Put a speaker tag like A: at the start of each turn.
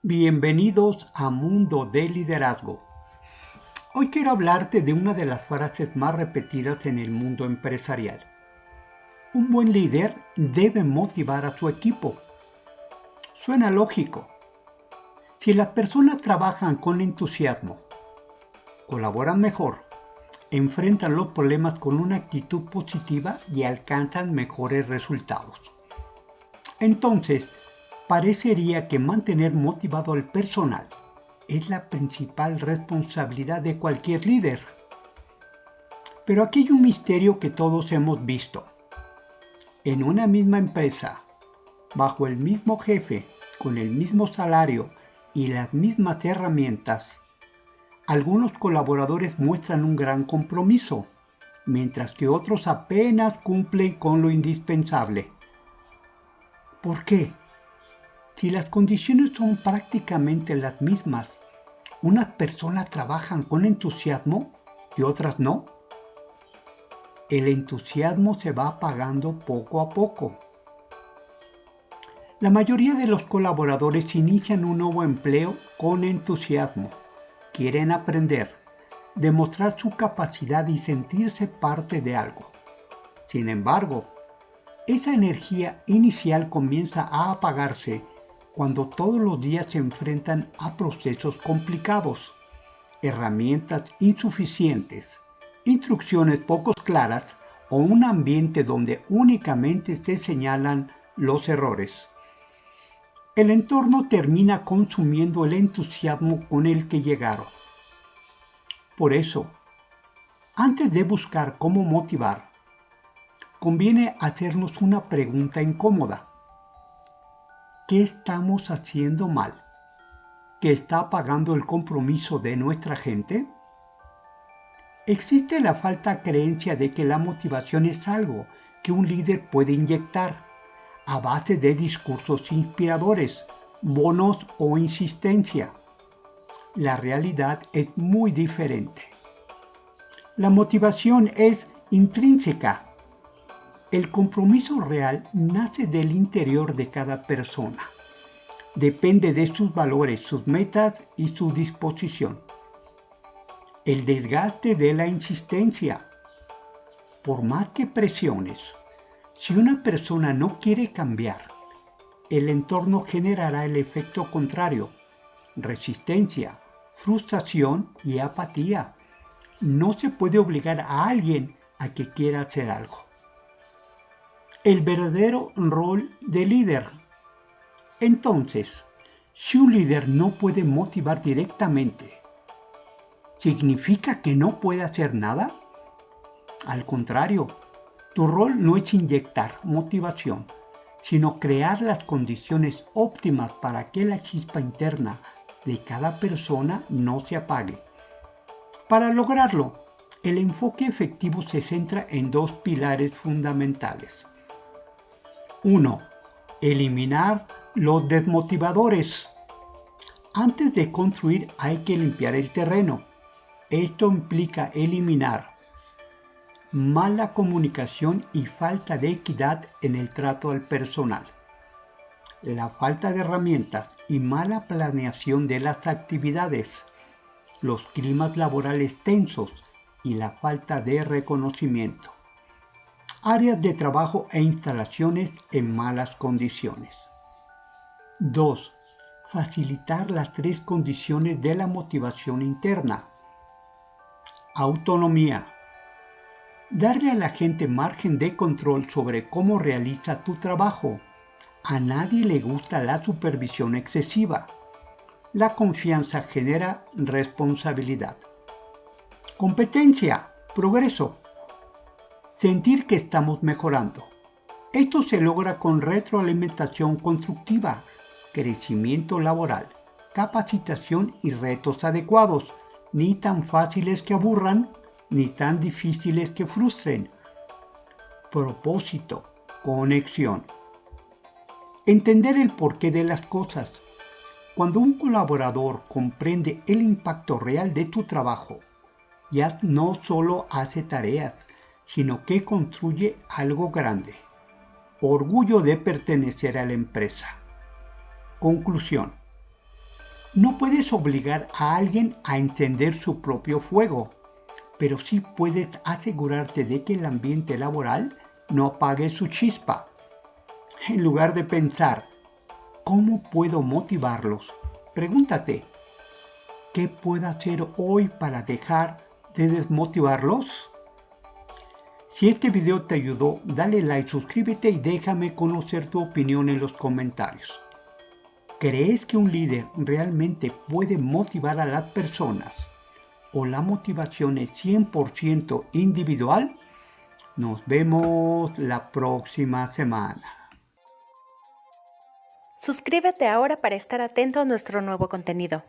A: Bienvenidos a Mundo de Liderazgo. Hoy quiero hablarte de una de las frases más repetidas en el mundo empresarial. Un buen líder debe motivar a su equipo. Suena lógico. Si las personas trabajan con entusiasmo, colaboran mejor, enfrentan los problemas con una actitud positiva y alcanzan mejores resultados. Entonces, parecería que mantener motivado al personal es la principal responsabilidad de cualquier líder. Pero aquí hay un misterio que todos hemos visto. En una misma empresa, bajo el mismo jefe, con el mismo salario y las mismas herramientas, algunos colaboradores muestran un gran compromiso, mientras que otros apenas cumplen con lo indispensable. ¿Por qué? Si las condiciones son prácticamente las mismas, unas personas trabajan con entusiasmo y otras no. El entusiasmo se va apagando poco a poco. La mayoría de los colaboradores inician un nuevo empleo con entusiasmo. Quieren aprender, demostrar su capacidad y sentirse parte de algo. Sin embargo, esa energía inicial comienza a apagarse cuando todos los días se enfrentan a procesos complicados, herramientas insuficientes, instrucciones poco claras o un ambiente donde únicamente se señalan los errores. El entorno termina consumiendo el entusiasmo con el que llegaron. Por eso, antes de buscar cómo motivar, conviene hacernos una pregunta incómoda. ¿Qué estamos haciendo mal? ¿Que está apagando el compromiso de nuestra gente? Existe la falsa creencia de que la motivación es algo que un líder puede inyectar a base de discursos inspiradores, bonos o insistencia. La realidad es muy diferente. La motivación es intrínseca. El compromiso real nace del interior de cada persona. Depende de sus valores, sus metas y su disposición. El desgaste de la insistencia. Por más que presiones, si una persona no quiere cambiar, el entorno generará el efecto contrario: resistencia, frustración y apatía. No se puede obligar a alguien a que quiera hacer algo. El verdadero rol de líder. Entonces, si un líder no puede motivar directamente, ¿significa que no puede hacer nada? Al contrario, tu rol no es inyectar motivación, sino crear las condiciones óptimas para que la chispa interna de cada persona no se apague. Para lograrlo, el enfoque efectivo se centra en dos pilares fundamentales. 1. Eliminar los desmotivadores. Antes de construir hay que limpiar el terreno. Esto implica eliminar mala comunicación y falta de equidad en el trato al personal, la falta de herramientas y mala planeación de las actividades, los climas laborales tensos y la falta de reconocimiento, áreas de trabajo e instalaciones en malas condiciones. 2. Facilitar las tres condiciones de la motivación interna. Autonomía. Darle a la gente margen de control sobre cómo realiza tu trabajo. A nadie le gusta la supervisión excesiva. La confianza genera responsabilidad. Competencia, progreso. Sentir que estamos mejorando. Esto se logra con retroalimentación constructiva, crecimiento laboral, capacitación y retos adecuados, ni tan fáciles que aburran, ni tan difíciles que frustren. Propósito, conexión. Entender el porqué de las cosas. Cuando un colaborador comprende el impacto real de tu trabajo, ya no solo hace tareas, sino que construye algo grande. Orgullo de pertenecer a la empresa. Conclusión. No puedes obligar a alguien a encender su propio fuego, pero sí puedes asegurarte de que el ambiente laboral no apague su chispa. En lugar de pensar, ¿cómo puedo motivarlos? Pregúntate, ¿qué puedo hacer hoy para dejar de desmotivarlos? Si este video te ayudó, dale like, suscríbete y déjame conocer tu opinión en los comentarios. ¿Crees que un líder realmente puede motivar a las personas o la motivación es 100% individual? Nos vemos la próxima semana.
B: Suscríbete ahora para estar atento a nuestro nuevo contenido.